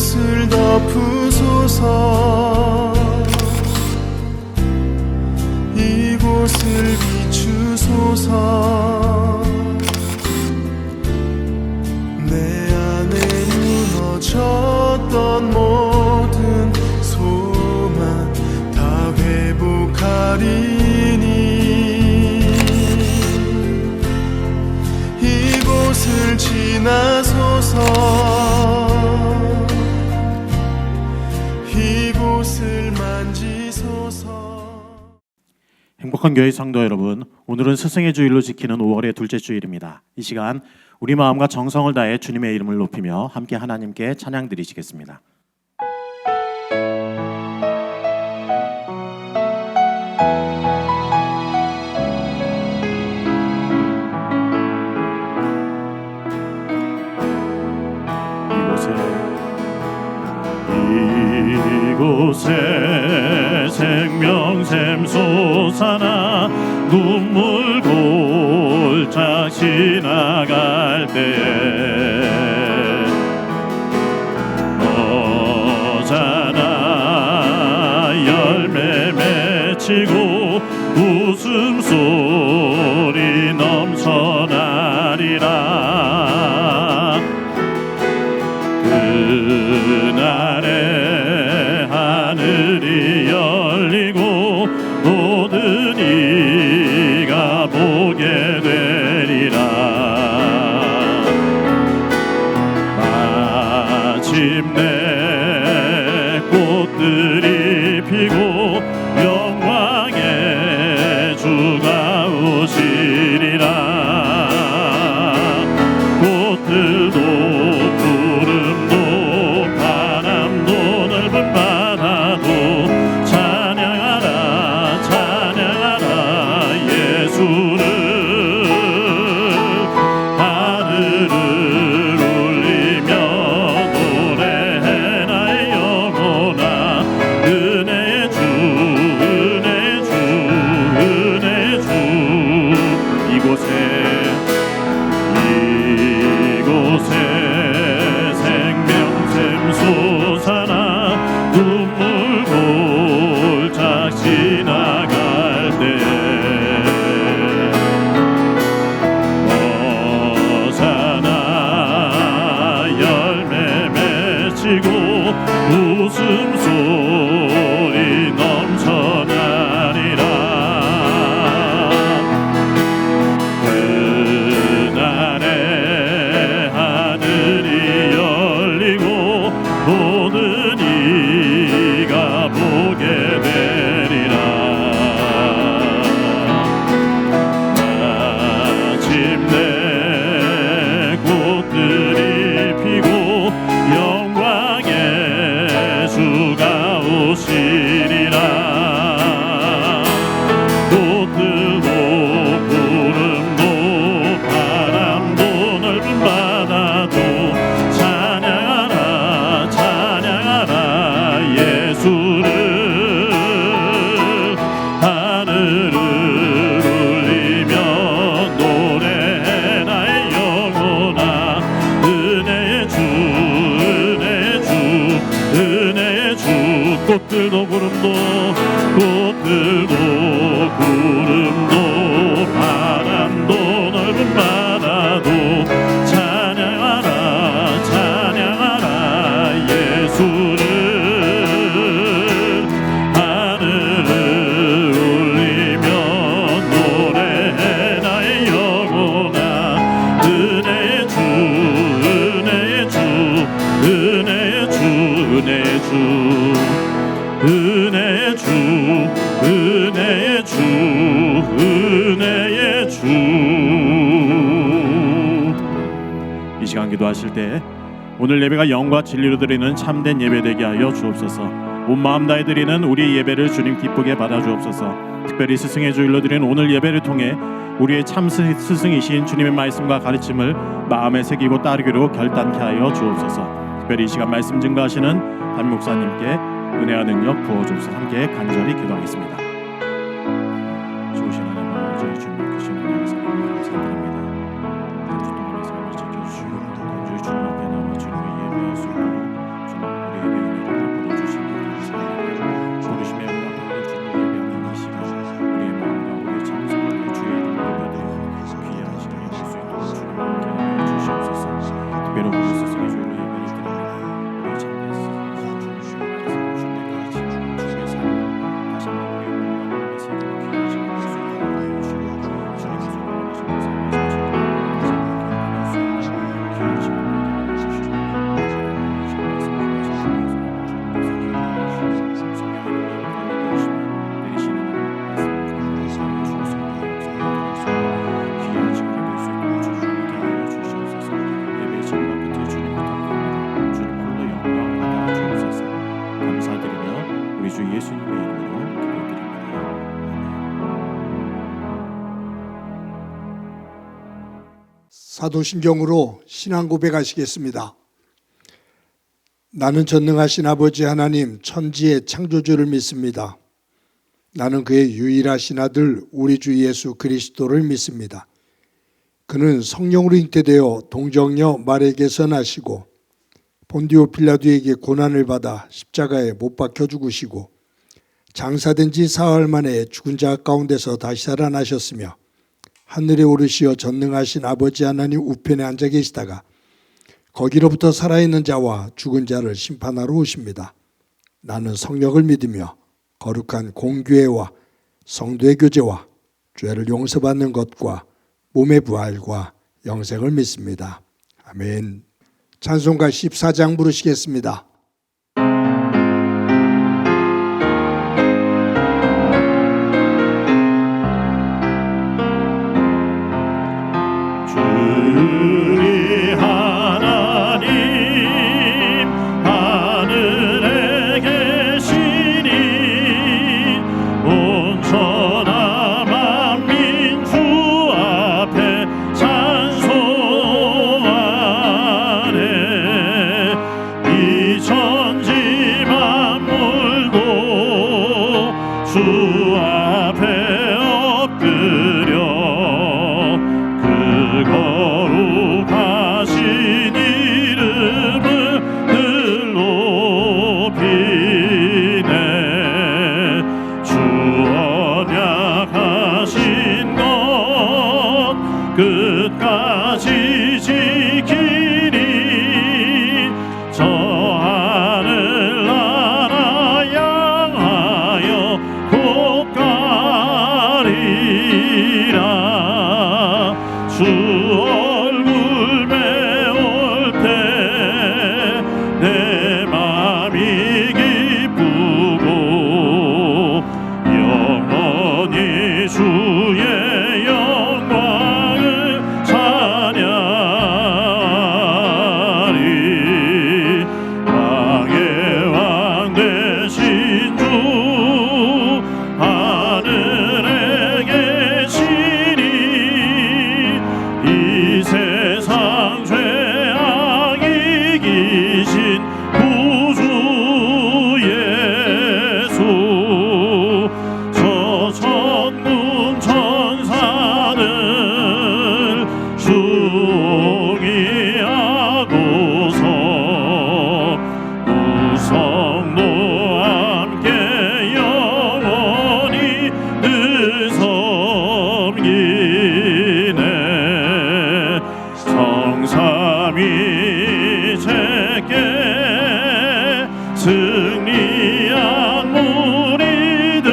이곳을 덮으소서. 이곳을 비추소서. 내 안에 무너졌던 모든 소망 다 회복하리니 이곳을 지나소서. 이곳을 만지소서. 행복한 교회 성도 여러분, 오늘은 스승의 주일로 지키는 5월의 둘째 주일입니다. 이 시간 우리 마음과 정성을 다해 주님의 이름을 높이며 함께 하나님께 찬양 드리시겠습니다. 이곳에 생명샘 솟아나 눈물 골짝 지나갈 때에 너잖아 열매 맺히고 웃음소리 넘쳐나리라. 그날에 하늘이 열리고 모든 이가 보게 되리라. 마침내 꽃들이 피고 영광의 주가 오시리라. 꽃들도 구름도 바람도 넓은 바다도 찬양하라 찬양하라 예수를. 하늘을 울리며 노래해 나의 영혼아. 은혜의 주 은혜의 주 은혜의 주. 이곳에 생명샘 솟아나 눈물 골짝 지나갈 때에 어사나 열매 맺히고 웃음소리 넘쳐나리라. 그날에 하늘이 열리고 모든 이가 보게 되리라. 마침내 꽃들이 피고 영광의 주가 오시리라. 꽃들도 구름도 바람도 넓은 바다도 찬양하라 찬양하라 예수를. 하늘을 울리며 노래해 나의 영혼아. 은혜의 주 은혜의 주 은혜의 주. 꽃들도 구름도 바람도 넓은 바다도 찬양하라 찬양하라 예수를. 하늘을 울리며 노래해 나의 영혼아. 은혜의 주 은혜의 주 은혜의 주 은혜의 주 은혜의 주 은혜의 주 은혜의 주. 이 시간 기도하실 때 오늘 예배가 영과 진리로 드리는 참된 예배 되게 하여 주옵소서. 온 마음 다해 드리는 우리의 예배를 주님 기쁘게 받아 주옵소서. 특별히 스승의 주일로 드리는 오늘 예배를 통해 우리의 참 스승이신 주님의 말씀과 가르침을 마음에 새기고 따르기로 결단케 하여 주옵소서. 특별히 이 시간 말씀 증거하시는 담임 목사님께 은혜와 능력 부어주옵소서. 함께 간절히 기도하겠습니다. 좋으신 하나님 아버지, 주님 크신 은혜 감사드립니다. 한 주 동안의 삶을 지켜주시고 간절히 주님 앞에 나와 주님을 예배할 수 있도록 주님 특별히 오늘 스승의 주일로 예배를 드립니다. 우리 참된 스승의 주일 때까지 주님의 삶을 다시 한번 우리의 몸과 마음에 새기고 귀한 시간 될 수 있도록 하여 주시고 주님의 소망을 하시는 삶의 자체를 다시 한번 귀한 시간 되게 해주시고 주 예수님의 이름으로 기도드립니다. 사도신경으로 신앙 고백하시겠습니다. 나는 전능하신 아버지 하나님 천지의 창조주를 믿습니다. 나는 그의 유일하신 아들 우리 주 예수 그리스도를 믿습니다. 그는 성령으로 잉태되어 동정녀 마리아에게서 나시고 본디오 빌라도에게 고난을 받아 십자가에 못 박혀 죽으시고 장사된 지 사흘 만에 죽은 자 가운데서 다시 살아나셨으며 하늘에 오르시어 전능하신 아버지 하나님 우편에 앉아 계시다가 거기로부터 살아있는 자와 죽은 자를 심판하러 오십니다. 나는 성령을 믿으며 거룩한 공교회와 성도의 교제와 죄를 용서받는 것과 몸의 부활과 영생을 믿습니다. 아멘. 찬송가 14장 부르시겠습니다. 주의 하나님 하늘에 계시니 온천하 만민 주 앞에 찬송하네. 이 천지 만물도 주 앞에 엎드려 거룩하신 이름을 늘 높이네. 주 언약하신 것 끝까지 지키니 저 하늘 나라 향하여 곧 가리라. 주 얼굴 배울 때 내 맘이 기쁘고 영원히 주의 영광을 찬양하리. 왕의 왕 되신 주 하늘에 계시니 이 세상 죄악 이기신 구주 예수. 저 천군 천사들 숭이하고서 우성도 함께 영원히 늘 섬기네. 성삼위 제게 승리한 무리들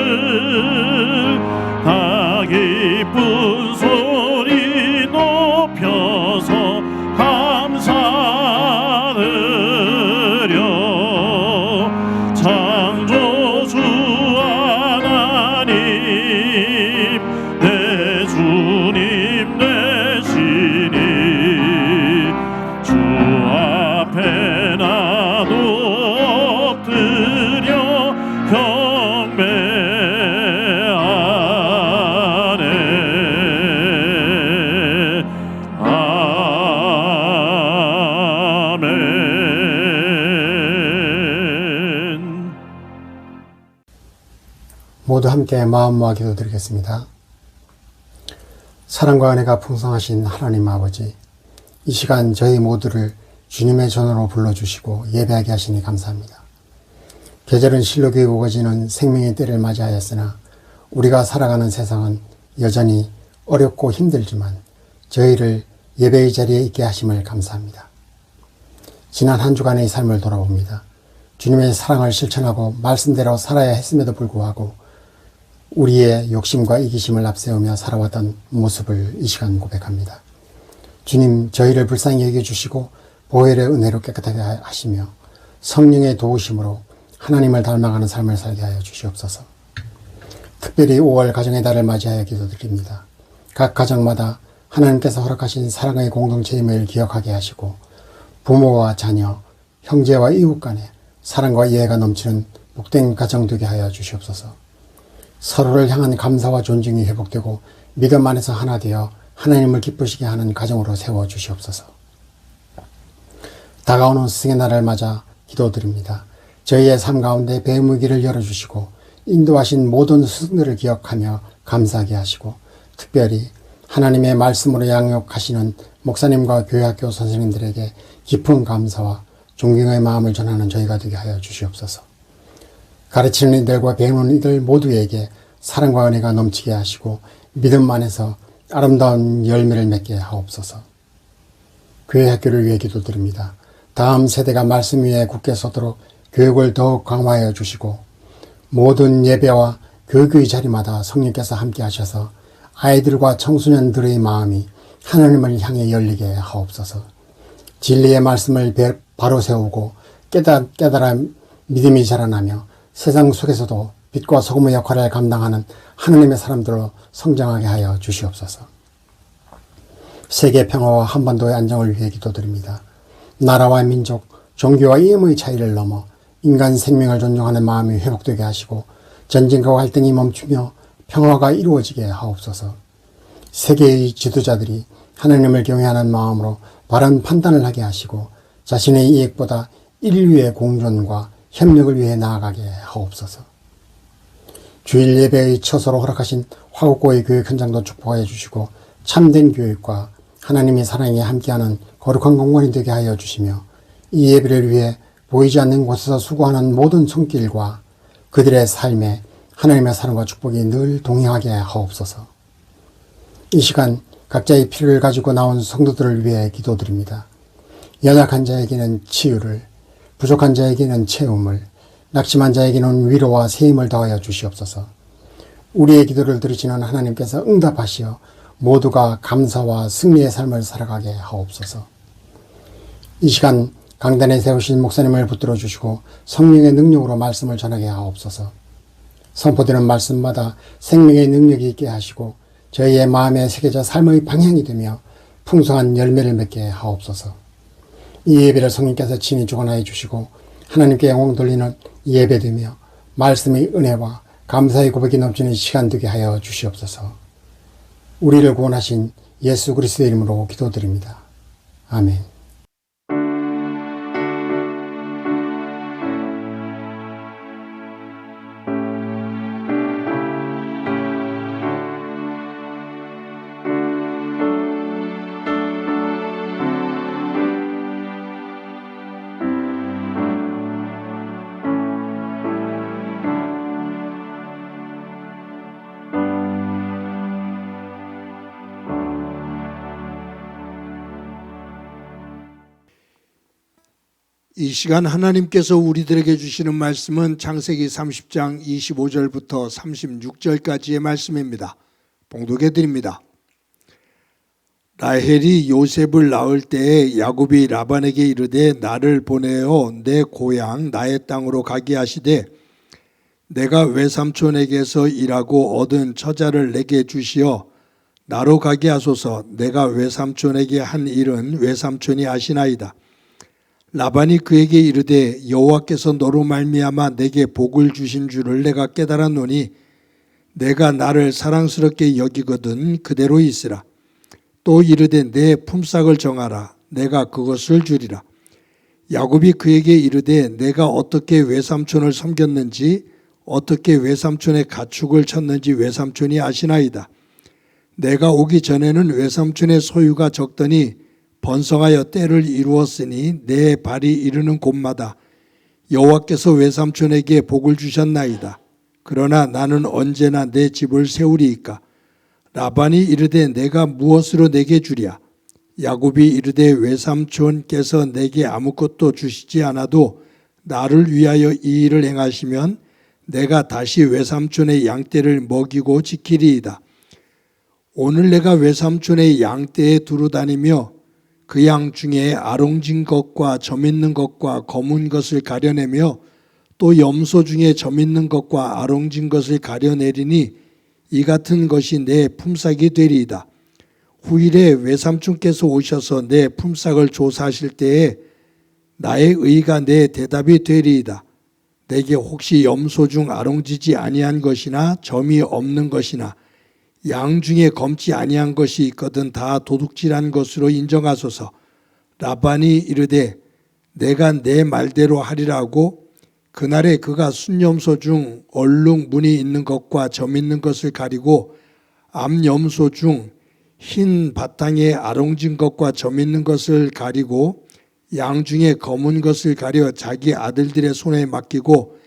다 기쁜 소리 높여서 감사드려. 창조주 하나님 내 주님 되시니 주 앞에 나도 엎드려 경배하네. 아멘. 모두 함께 마음 모아 기도드리겠습니다. 사랑과 은혜가 풍성하신 하나님 아버지, 이 시간 저희 모두를 주님의 전으로 불러주시고 예배하게 하시니 감사합니다. 계절은 실록이 우거지는 생명의 때를 맞이하였으나 우리가 살아가는 세상은 여전히 어렵고 힘들지만 저희를 예배의 자리에 있게 하심을 감사합니다. 지난 한 주간의 삶을 돌아봅니다. 주님의 사랑을 실천하고 말씀대로 살아야 했음에도 불구하고 우리의 욕심과 이기심을 앞세우며 살아왔던 모습을 이 시간 고백합니다. 주님, 저희를 불쌍히 여겨주시고 보혈의 은혜로 깨끗하게 하시며 성령의 도우심으로 하나님을 닮아가는 삶을 살게 하여 주시옵소서. 특별히 5월 가정의 달을 맞이하여 기도드립니다. 각 가정마다 하나님께서 허락하신 사랑의 공동체임을 기억하게 하시고 부모와 자녀, 형제와 이웃 간에 사랑과 이해가 넘치는 복된 가정 되게 하여 주시옵소서. 서로를 향한 감사와 존중이 회복되고 믿음 안에서 하나 되어 하나님을 기쁘시게 하는 가정으로 세워 주시옵소서. 다가오는 스승의 날을 맞아 기도드립니다. 저희의 삶 가운데 배움의 길을 열어주시고 인도하신 모든 스승들을 기억하며 감사하게 하시고 특별히 하나님의 말씀으로 양육하시는 목사님과 교회학교 선생님들에게 깊은 감사와 존경의 마음을 전하는 저희가 되게 하여 주시옵소서. 가르치는 이들과 배우는 이들 모두에게 사랑과 은혜가 넘치게 하시고 믿음 안에서 아름다운 열매를 맺게 하옵소서. 교회학교를 위해 기도드립니다. 다음 세대가 말씀 위에 굳게 서도록 교육을 더욱 강화하여 주시고 모든 예배와 교육의 자리마다 성령께서 함께 하셔서 아이들과 청소년들의 마음이 하나님을 향해 열리게 하옵소서. 진리의 말씀을 바로 세우고 깨달아 믿음이 자라나며 세상 속에서도 빛과 소금의 역할을 감당하는 하나님의 사람들로 성장하게 하여 주시옵소서. 세계 평화와 한반도의 안정을 위해 기도드립니다. 나라와 민족, 종교와 이념의 차이를 넘어 인간 생명을 존중하는 마음이 회복되게 하시고 전쟁과 갈등이 멈추며 평화가 이루어지게 하옵소서. 세계의 지도자들이 하나님을 경외하는 마음으로 바른 판단을 하게 하시고 자신의 이익보다 인류의 공존과 협력을 위해 나아가게 하옵소서. 주일 예배의 처소로 허락하신 화곡고의 교육 현장도 축복하여 주시고 참된 교육과 하나님의 사랑에 함께하는 거룩한 공간이 되게 하여 주시며 이 예배를 위해 보이지 않는 곳에서 수고하는 모든 손길과 그들의 삶에 하나님의 사랑과 축복이 늘 동행하게 하옵소서. 이 시간 각자의 필요를 가지고 나온 성도들을 위해 기도드립니다. 연약한 자에게는 치유를, 부족한 자에게는 채움을, 낙심한 자에게는 위로와 세임을 더하여 주시옵소서. 우리의 기도를 들으시는 하나님께서 응답하시어 모두가 감사와 승리의 삶을 살아가게 하옵소서. 이 시간 강단에 세우신 목사님을 붙들어 주시고 성령의 능력으로 말씀을 전하게 하옵소서. 선포되는 말씀마다 생명의 능력이 있게 하시고 저희의 마음에 새겨져 삶의 방향이 되며 풍성한 열매를 맺게 하옵소서. 이 예배를 성령께서 친히 주관하여 주시고 하나님께 영광 돌리는 예배되며 말씀의 은혜와 감사의 고백이 넘치는 시간 되게 하여 주시옵소서. 우리를 구원하신 예수 그리스도의 이름으로 기도드립니다. 아멘. 이 시간 하나님께서 우리들에게 주시는 말씀은 창세기 30장 25절부터 36절까지의 말씀입니다. 봉독해 드립니다. 라헬이 요셉을 낳을 때에 야곱이 라반에게 이르되 나를 보내어 내 고향 나의 땅으로 가게 하시되 내가 외삼촌에게서 일하고 얻은 처자를 내게 주시어 나로 가게 하소서. 내가 외삼촌에게 한 일은 외삼촌이 아시나이다. 라반이 그에게 이르되 여호와께서 너로 말미암아 내게 복을 주신 줄을 내가 깨달았노니 내가 나를 사랑스럽게 여기거든 그대로 있으라. 또 이르되 내 품삯을 정하라. 내가 그것을 주리라. 야곱이 그에게 이르되 내가 어떻게 외삼촌을 섬겼는지 어떻게 외삼촌의 가축을 쳤는지 외삼촌이 아시나이다. 내가 오기 전에는 외삼촌의 소유가 적더니 번성하여 때를 이루었으니 내 발이 이르는 곳마다 여호와께서 외삼촌에게 복을 주셨나이다. 그러나 나는 언제나 내 집을 세우리이까. 라반이 이르되 내가 무엇으로 내게 주랴. 야곱이 이르되 외삼촌께서 내게 아무것도 주시지 않아도 나를 위하여 이 일을 행하시면 내가 다시 외삼촌의 양떼를 먹이고 지키리이다. 오늘 내가 외삼촌의 양떼에 두루 다니며 그 양 중에 아롱진 것과 점 있는 것과 검은 것을 가려내며 또 염소 중에 점 있는 것과 아롱진 것을 가려내리니 이 같은 것이 내 품삯이 되리이다. 후일에 외삼촌께서 오셔서 내 품삯을 조사하실 때에 나의 의가 내 대답이 되리이다. 내게 혹시 염소 중 아롱지지 아니한 것이나 점이 없는 것이나 양 중에 검지 아니한 것이 있거든 다 도둑질한 것으로 인정하소서. 라반이 이르되 내가 내 말대로 하리라고 그날에 그가 순염소 중 얼룩 무늬 있는 것과 점 있는 것을 가리고 암염소 중 흰 바탕에 아롱진 것과 점 있는 것을 가리고 양 중에 검은 것을 가려 자기 아들들의 손에 맡기고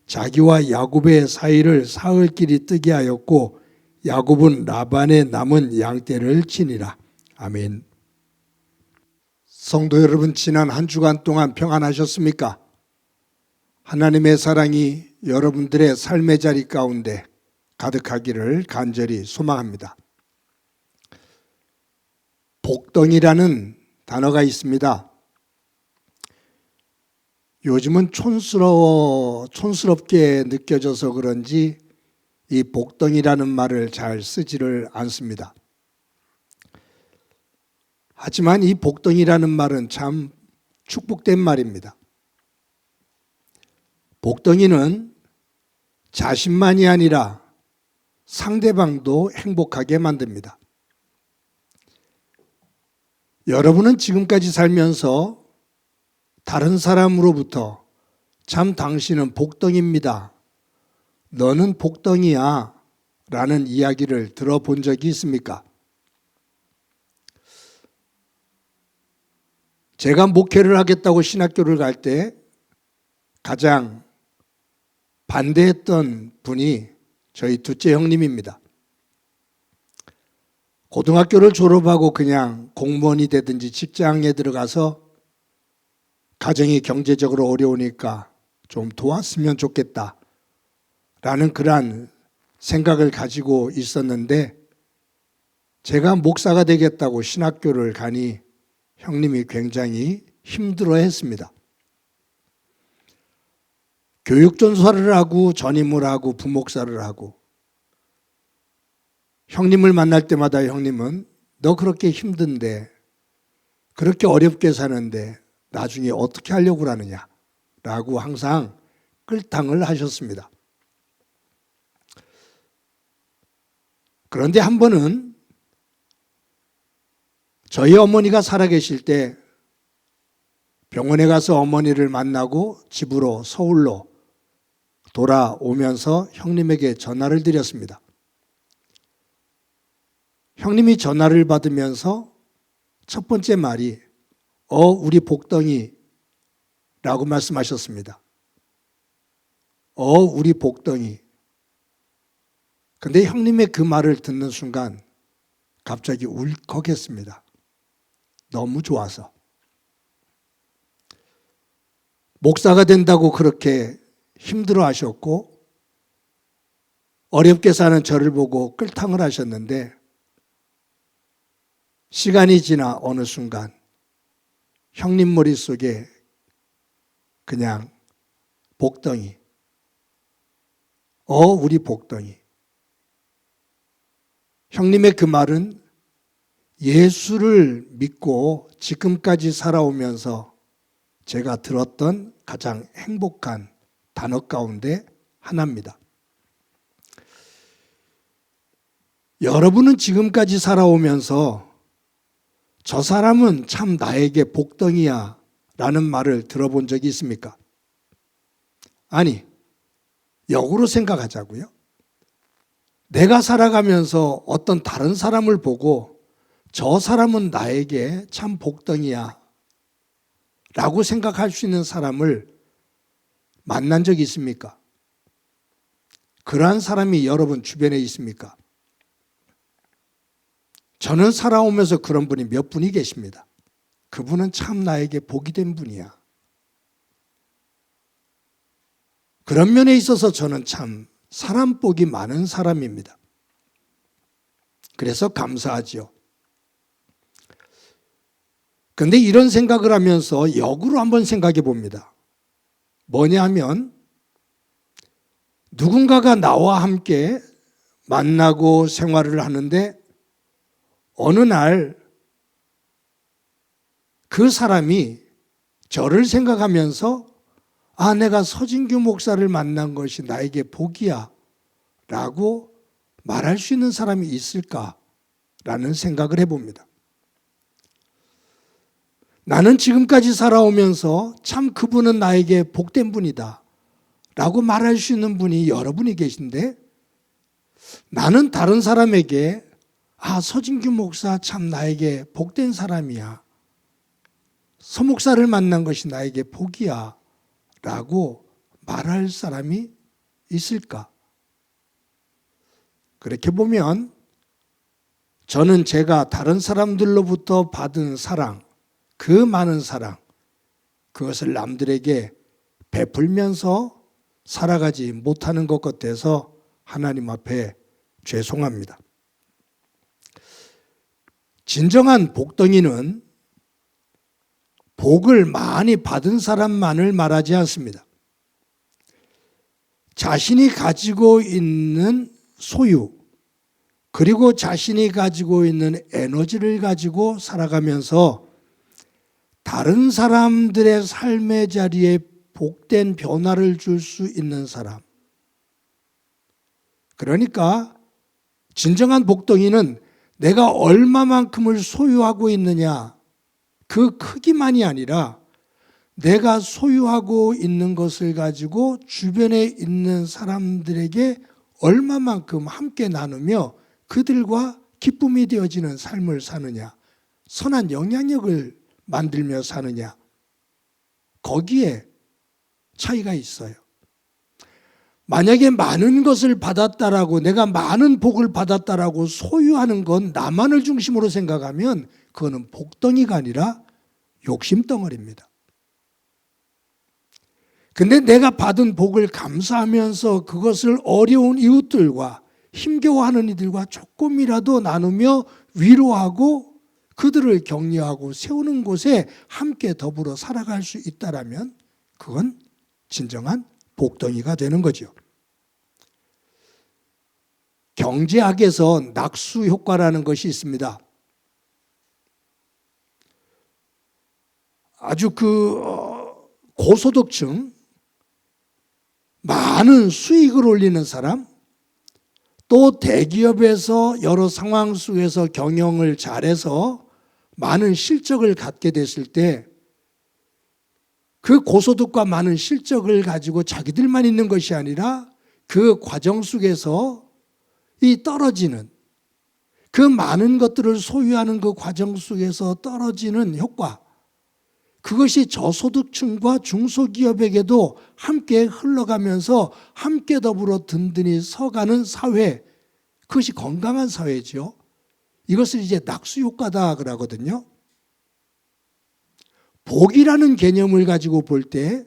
자기와 야곱의 사이를 사흘 길이 뜨게 하였고 야곱은 라반의 남은 양떼를 치니라. 아멘. 성도 여러분, 지난 한 주간 동안 평안하셨습니까? 하나님의 사랑이 여러분들의 삶의 자리 가운데 가득하기를 간절히 소망합니다. 복덩이라는 단어가 있습니다. 요즘은 촌스럽게 느껴져서 그런지 이 복덩이라는 말을 잘 쓰지를 않습니다. 하지만 이 복덩이라는 말은 참 축복된 말입니다. 복덩이는 자신만이 아니라 상대방도 행복하게 만듭니다. 여러분은 지금까지 살면서 다른 사람으로부터 참 당신은 복덩이입니다. 너는 복덩이야 라는 이야기를 들어본 적이 있습니까? 제가 목회를 하겠다고 신학교를 갈 때 가장 반대했던 분이 저희 둘째 형님입니다. 고등학교를 졸업하고 그냥 공무원이 되든지 직장에 들어가서 가정이 경제적으로 어려우니까 좀 도왔으면 좋겠다 라는 그러한 생각을 가지고 있었는데 제가 목사가 되겠다고 신학교를 가니 형님이 굉장히 힘들어했습니다. 교육전사를 하고 전임을 하고 부목사를 하고 형님을 만날 때마다 형님은 너 그렇게 힘든데 그렇게 어렵게 사는데 나중에 어떻게 하려고 하느냐 라고 항상 끌당을 하셨습니다. 그런데 한 번은 저희 어머니가 살아계실 때 병원에 가서 어머니를 만나고 집으로 서울로 돌아오면서 형님에게 전화를 드렸습니다. 형님이 전화를 받으면서 첫 번째 말이 우리 복덩이 라고 말씀하셨습니다. 우리 복덩이. 근데 형님의 그 말을 듣는 순간 갑자기 울컥했습니다. 너무 좋아서. 목사가 된다고 그렇게 힘들어 하셨고 어렵게 사는 저를 보고 끌탕을 하셨는데 시간이 지나 어느 순간 형님 머릿속에 그냥 복덩이, 우리 복덩이. 형님의 그 말은 예수를 믿고 지금까지 살아오면서 제가 들었던 가장 행복한 단어 가운데 하나입니다. 여러분은 지금까지 살아오면서 저 사람은 참 나에게 복덩이야 라는 말을 들어본 적이 있습니까? 아니, 역으로 생각하자고요. 내가 살아가면서 어떤 다른 사람을 보고 저 사람은 나에게 참 복덩이야 라고 생각할 수 있는 사람을 만난 적이 있습니까? 그러한 사람이 여러분 주변에 있습니까? 저는 살아오면서 그런 분이 몇 분이 계십니다. 그분은 참 나에게 복이 된 분이야. 그런 면에 있어서 저는 참 사람 복이 많은 사람입니다. 그래서 감사하지요. 그런데 이런 생각을 하면서 역으로 한번 생각해 봅니다. 뭐냐 하면 누군가가 나와 함께 만나고 생활을 하는데 어느 날 그 사람이 저를 생각하면서 내가 서진규 목사를 만난 것이 나에게 복이야 라고 말할 수 있는 사람이 있을까라는 생각을 해봅니다. 나는 지금까지 살아오면서 참 그분은 나에게 복된 분이다 라고 말할 수 있는 분이 여러분이 계신데 나는 다른 사람에게 서진규 목사 참 나에게 복된 사람이야. 서 목사를 만난 것이 나에게 복이야 라고 말할 사람이 있을까? 그렇게 보면 저는 제가 다른 사람들로부터 받은 사랑, 그 많은 사랑, 그것을 남들에게 베풀면서 살아가지 못하는 것 같아서 하나님 앞에 죄송합니다. 진정한 복덩이는 복을 많이 받은 사람만을 말하지 않습니다. 자신이 가지고 있는 소유, 그리고 자신이 가지고 있는 에너지를 가지고 살아가면서 다른 사람들의 삶의 자리에 복된 변화를 줄 수 있는 사람. 그러니까 진정한 복덩이는 내가 얼마만큼을 소유하고 있느냐, 그 크기만이 아니라 내가 소유하고 있는 것을 가지고 주변에 있는 사람들에게 얼마만큼 함께 나누며 그들과 기쁨이 되어지는 삶을 사느냐, 선한 영향력을 만들며 사느냐, 거기에 차이가 있어요. 만약에 많은 것을 받았다라고, 내가 많은 복을 받았다라고 소유하는 건 나만을 중심으로 생각하면 그거는 복덩이가 아니라 욕심덩어리입니다. 근데 내가 받은 복을 감사하면서 그것을 어려운 이웃들과 힘겨워하는 이들과 조금이라도 나누며 위로하고 그들을 격려하고 세우는 곳에 함께 더불어 살아갈 수 있다라면 그건 진정한 복덩이가 되는 거죠. 경제학에서 낙수 효과라는 것이 있습니다. 아주 고소득층, 많은 수익을 올리는 사람, 또 대기업에서 여러 상황 속에서 경영을 잘해서 많은 실적을 갖게 됐을 때 그 고소득과 많은 실적을 가지고 자기들만 있는 것이 아니라 그 과정 속에서 이 떨어지는, 그 많은 것들을 소유하는 그 과정 속에서 떨어지는 효과, 그것이 저소득층과 중소기업에게도 함께 흘러가면서 함께 더불어 든든히 서가는 사회, 그것이 건강한 사회죠. 이것을 이제 낙수효과다 그러거든요. 복이라는 개념을 가지고 볼 때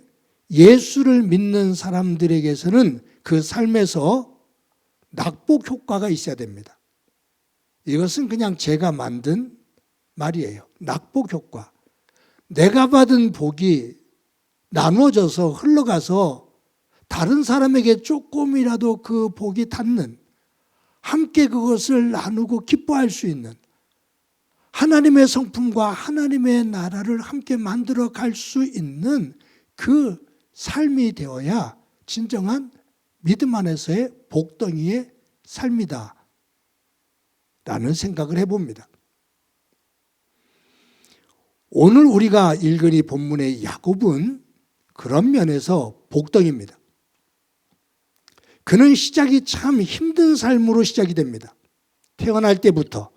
예수를 믿는 사람들에게서는 그 삶에서 낙복 효과가 있어야 됩니다. 이것은 그냥 제가 만든 말이에요. 낙복 효과. 내가 받은 복이 나누어져서 흘러가서 다른 사람에게 조금이라도 그 복이 닿는, 함께 그것을 나누고 기뻐할 수 있는, 하나님의 성품과 하나님의 나라를 함께 만들어 갈 수 있는 그 삶이 되어야 진정한 믿음 안에서의 복덩이의 삶이다 라는 생각을 해봅니다. 오늘 우리가 읽은 이 본문의 야곱은 그런 면에서 복덩이입니다. 그는 시작이 참 힘든 삶으로 시작이 됩니다. 태어날 때부터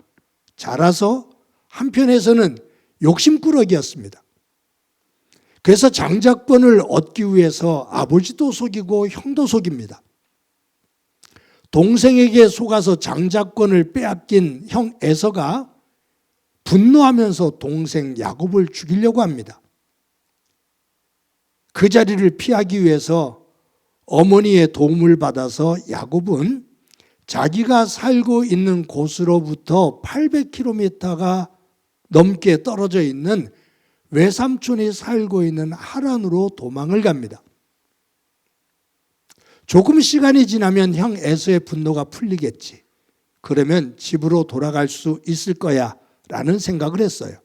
자라서 한편에서는 욕심꾸러기였습니다. 그래서 장자권을 얻기 위해서 아버지도 속이고 형도 속입니다. 동생에게 속아서 장자권을 빼앗긴 형 에서가 분노하면서 동생 야곱을 죽이려고 합니다. 그 자리를 피하기 위해서 어머니의 도움을 받아서 야곱은 자기가 살고 있는 곳으로부터 800km가 넘게 떨어져 있는 외삼촌이 살고 있는 하란으로 도망을 갑니다. 조금 시간이 지나면 형 에서의 분노가 풀리겠지. 그러면 집으로 돌아갈 수 있을 거야 라는 생각을 했어요.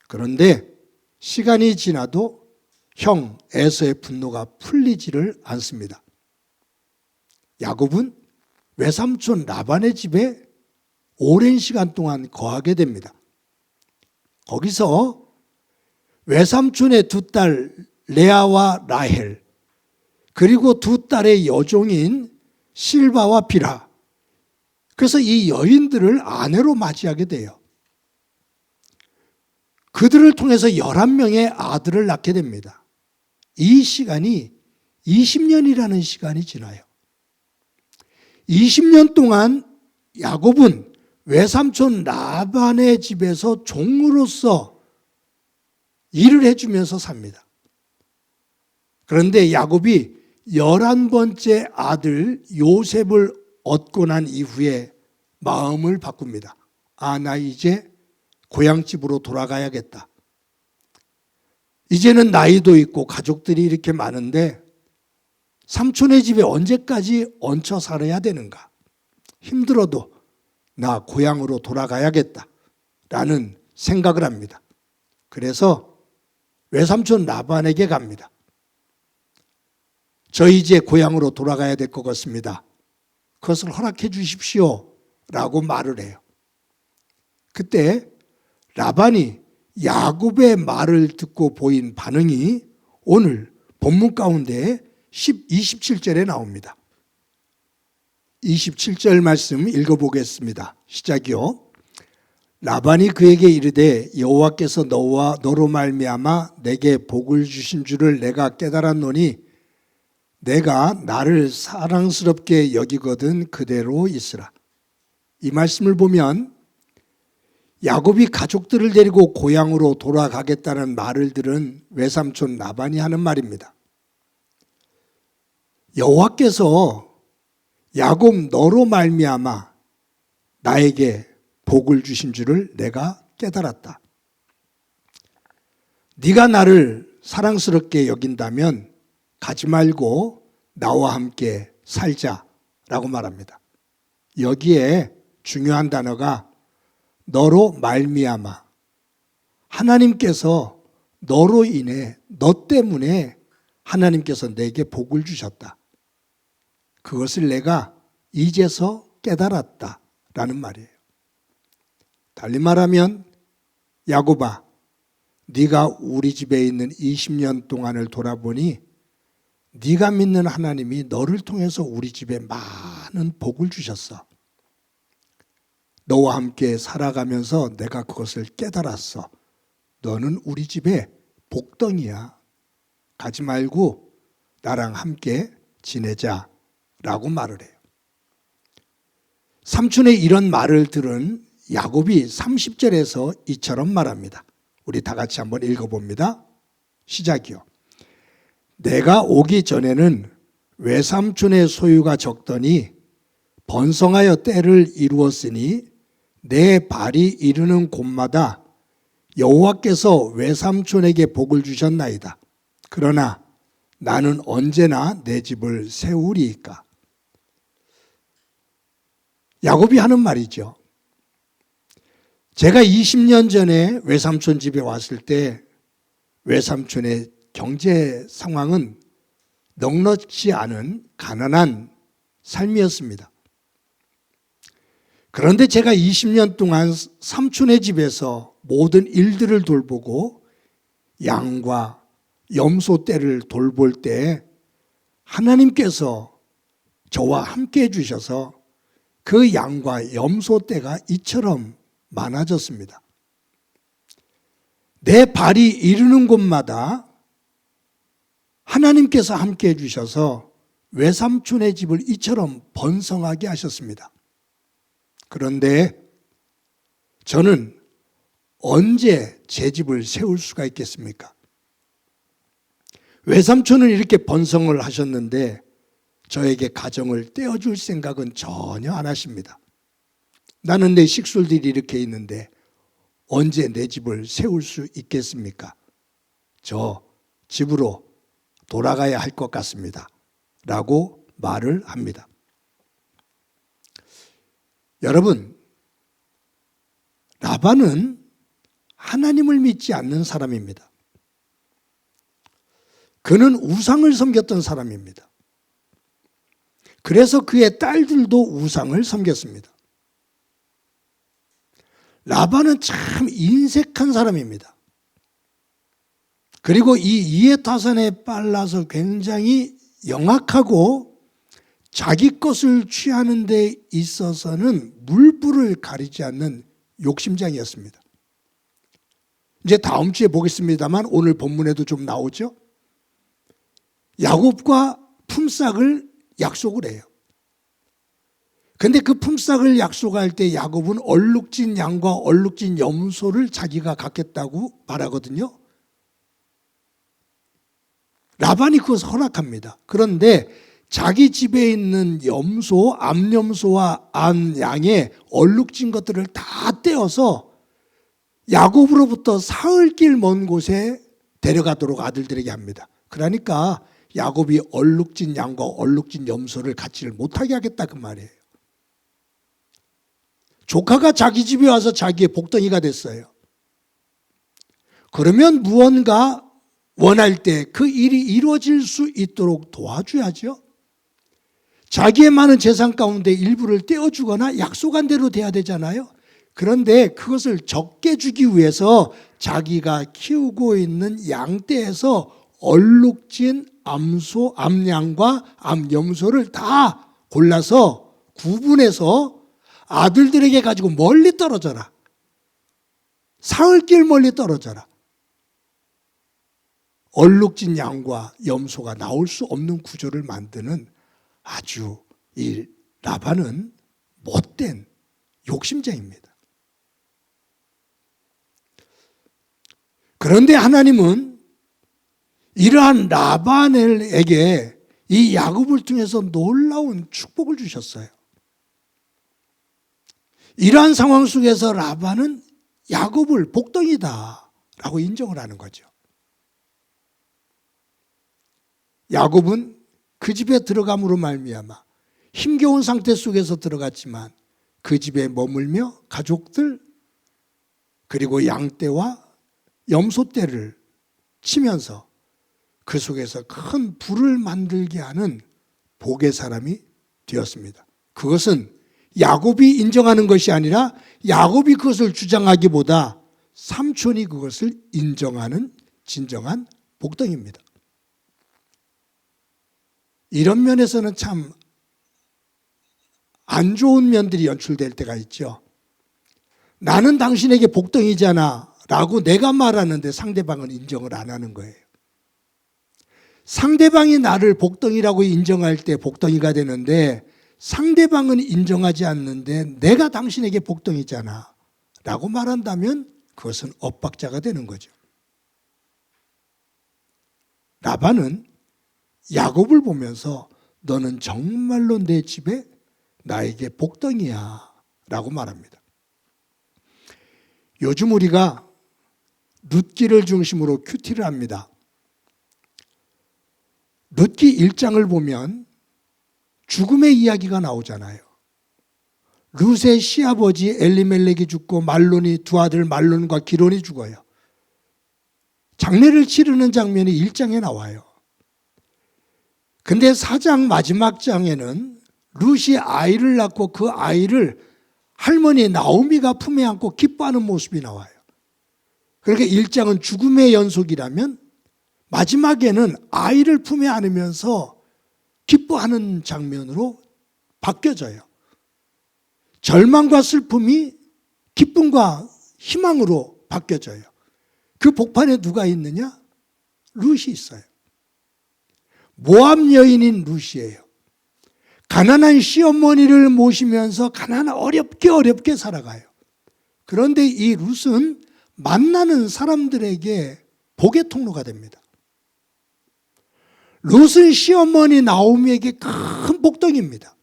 그런데 시간이 지나도 형 에서의 분노가 풀리지를 않습니다. 야곱은 외삼촌 라반의 집에 오랜 시간 동안 거하게 됩니다. 거기서 외삼촌의 두 딸 레아와 라헬, 그리고 두 딸의 여종인 실바와 비라, 그래서 이 여인들을 아내로 맞이하게 돼요. 그들을 통해서 11명의 아들을 낳게 됩니다. 이 시간이 20년이라는 시간이 지나요. 20년 동안 야곱은 외삼촌 라반의 집에서 종으로서 일을 해주면서 삽니다. 그런데 야곱이 11번째 아들 요셉을 얻고 난 이후에 마음을 바꿉니다. 나 이제 고향집으로 돌아가야겠다. 이제는 나이도 있고 가족들이 이렇게 많은데 삼촌의 집에 언제까지 얹혀 살아야 되는가? 힘들어도 나 고향으로 돌아가야겠다 라는 생각을 합니다. 그래서 외삼촌 라반에게 갑니다. 저 이제 고향으로 돌아가야 될 것 같습니다. 그것을 허락해 주십시오 라고 말을 해요. 그때 라반이 야곱의 말을 듣고 보인 반응이 오늘 본문 가운데 27절에 나옵니다. 27절 말씀 읽어보겠습니다. 시작이요. 라반이 그에게 이르되 여호와께서 너와 너로 말미암아 내게 복을 주신 줄을 내가 깨달았노니 내가 나를 사랑스럽게 여기거든 그대로 있으라. 이 말씀을 보면 야곱이 가족들을 데리고 고향으로 돌아가겠다는 말을 들은 외삼촌 라반이 하는 말입니다. 여호와께서 야곱 너로 말미암아 나에게 복을 주신 줄을 내가 깨달았다. 네가 나를 사랑스럽게 여긴다면 가지 말고 나와 함께 살자라고 말합니다. 여기에 중요한 단어가 너로 말미암아, 하나님께서 너로 인해, 너 때문에 하나님께서 내게 복을 주셨다. 그것을 내가 이제서 깨달았다라는 말이에요. 달리 말하면 야곱아, 네가 우리 집에 있는 20년 동안을 돌아보니 네가 믿는 하나님이 너를 통해서 우리 집에 많은 복을 주셨어. 너와 함께 살아가면서 내가 그것을 깨달았어. 너는 우리 집에 복덩이야. 가지 말고 나랑 함께 지내자라고 말을 해요. 삼촌의 이런 말을 들은 야곱이 30절에서 이처럼 말합니다. 우리 다 같이 한번 읽어봅니다. 시작이요. 내가 오기 전에는 외삼촌의 소유가 적더니 번성하여 때를 이루었으니 내 발이 이르는 곳마다 여호와께서 외삼촌에게 복을 주셨나이다. 그러나 나는 언제나 내 집을 세우리이까. 야곱이 하는 말이죠. 제가 20년 전에 외삼촌 집에 왔을 때 외삼촌의 경제 상황은 넉넉지 않은 가난한 삶이었습니다. 그런데 제가 20년 동안 삼촌의 집에서 모든 일들을 돌보고 양과 염소 떼를 돌볼 때 하나님께서 저와 함께 해주셔서 그 양과 염소 떼가 이처럼 많아졌습니다. 내 발이 이르는 곳마다 하나님께서 함께 해주셔서 외삼촌의 집을 이처럼 번성하게 하셨습니다. 그런데 저는 언제 제 집을 세울 수가 있겠습니까? 외삼촌은 이렇게 번성을 하셨는데 저에게 가정을 떼어줄 생각은 전혀 안 하십니다. 나는 내 식솔들이 이렇게 있는데 언제 내 집을 세울 수 있겠습니까? 저 집으로 돌아가야 할 것 같습니다. 라고 말을 합니다. 여러분, 라반은 하나님을 믿지 않는 사람입니다. 그는 우상을 섬겼던 사람입니다. 그래서 그의 딸들도 우상을 섬겼습니다. 라반은 참 인색한 사람입니다. 그리고 이 이해타산에 빨라서 굉장히 영악하고 자기 것을 취하는 데 있어서는 물불을 가리지 않는 욕심장이었습니다. 이제 다음 주에 보겠습니다만 오늘 본문에도 좀 나오죠. 야곱과 품삯을 약속을 해요. 근데 그 품삯을 약속할 때 야곱은 얼룩진 양과 얼룩진 염소를 자기가 갖겠다고 말하거든요. 라반이 그것을 허락합니다. 그런데 자기 집에 있는 염소, 암염소와 암양의 얼룩진 것들을 다 떼어서 야곱으로부터 사흘길 먼 곳에 데려가도록 아들들에게 합니다. 그러니까 야곱이 얼룩진 양과 얼룩진 염소를 갖지를 못하게 하겠다 그 말이에요. 조카가 자기 집에 와서 자기의 복덩이가 됐어요. 그러면 무언가 원할 때 그 일이 이루어질 수 있도록 도와줘야죠. 자기의 많은 재산 가운데 일부를 떼어주거나 약속한 대로 돼야 되잖아요. 그런데 그것을 적게 주기 위해서 자기가 키우고 있는 양떼에서 얼룩진 암소, 암양과 암염소를 다 골라서 구분해서 아들들에게 가지고 멀리 떨어져라. 사흘길 멀리 떨어져라. 얼룩진 양과 염소가 나올 수 없는 구조를 만드는 아주 이 라반은 못된 욕심쟁입니다. 그런데 하나님은 이러한 라반에게 이 야곱을 통해서 놀라운 축복을 주셨어요. 이러한 상황 속에서 라반은 야곱을 복덩이다 라고 인정을 하는 거죠. 야곱은 그 집에 들어감으로 말미암아 힘겨운 상태 속에서 들어갔지만 그 집에 머물며 가족들 그리고 양떼와 염소떼를 치면서 그 속에서 큰 부를 만들게 하는 복의 사람이 되었습니다. 그것은 야곱이 인정하는 것이 아니라 야곱이 그것을 주장하기보다 삼촌이 그것을 인정하는 진정한 복덩이입니다. 이런 면에서는 참 안 좋은 면들이 연출될 때가 있죠. 나는 당신에게 복덩이잖아 라고 내가 말하는데 상대방은 인정을 안 하는 거예요. 상대방이 나를 복덩이라고 인정할 때 복덩이가 되는데 상대방은 인정하지 않는데 내가 당신에게 복덩이잖아 라고 말한다면 그것은 엇박자가 되는 거죠. 라반은 야곱을 보면서 너는 정말로 내 집에 나에게 복덩이야 라고 말합니다. 요즘 우리가 룻기를 중심으로 큐티를 합니다. 룻기 1장을 보면 죽음의 이야기가 나오잖아요. 룻의 시아버지 엘리멜렉이 죽고 말론이 두 아들 말론과 기론이 죽어요. 장례를 치르는 장면이 1장에 나와요. 근데 4장 마지막 장에는 룻이 아이를 낳고 그 아이를 할머니 나오미가 품에 안고 기뻐하는 모습이 나와요. 그러니까 1장은 죽음의 연속이라면 마지막에는 아이를 품에 안으면서 기뻐하는 장면으로 바뀌어져요. 절망과 슬픔이 기쁨과 희망으로 바뀌어져요. 그 복판에 누가 있느냐? 룻이 있어요. 모압 여인인 룻이에요. 가난한 시어머니를 모시면서 어렵게 살아가요. 그런데 이 룻은 만나는 사람들에게 복의 통로가 됩니다. 룻은 시어머니 나오미에게 큰 복덩이입니다.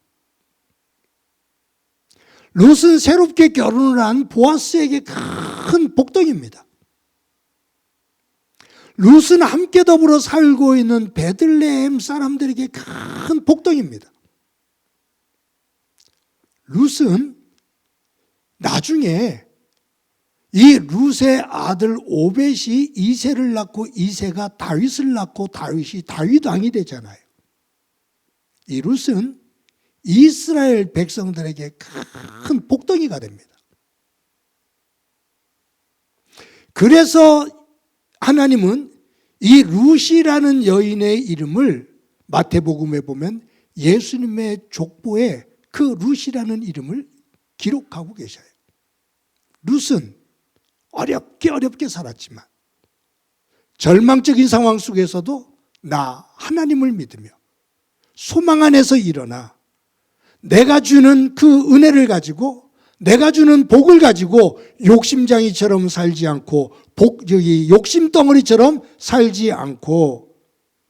룻은 새롭게 결혼을 한 보아스에게 큰 복덩이입니다. 룻은 함께 더불어 살고 있는 베들레헴 사람들에게 큰 복덩이입니다. 룻은 나중에 이 룻의 아들 오벳이 이새를 낳고 이새가 다윗을 낳고 다윗이 다윗 왕이 되잖아요. 이 룻은 이스라엘 백성들에게 큰 복덩이가 됩니다. 그래서 하나님은 이 룻이라는 여인의 이름을 마태복음에 보면 예수님의 족보에 그 룻이라는 이름을 기록하고 계셔요. 룻은 어렵게 살았지만 절망적인 상황 속에서도 나 하나님을 믿으며 소망 안에서 일어나 내가 주는 그 은혜를 가지고 내가 주는 복을 가지고 욕심장이처럼 살지 않고 욕심덩어리처럼 살지 않고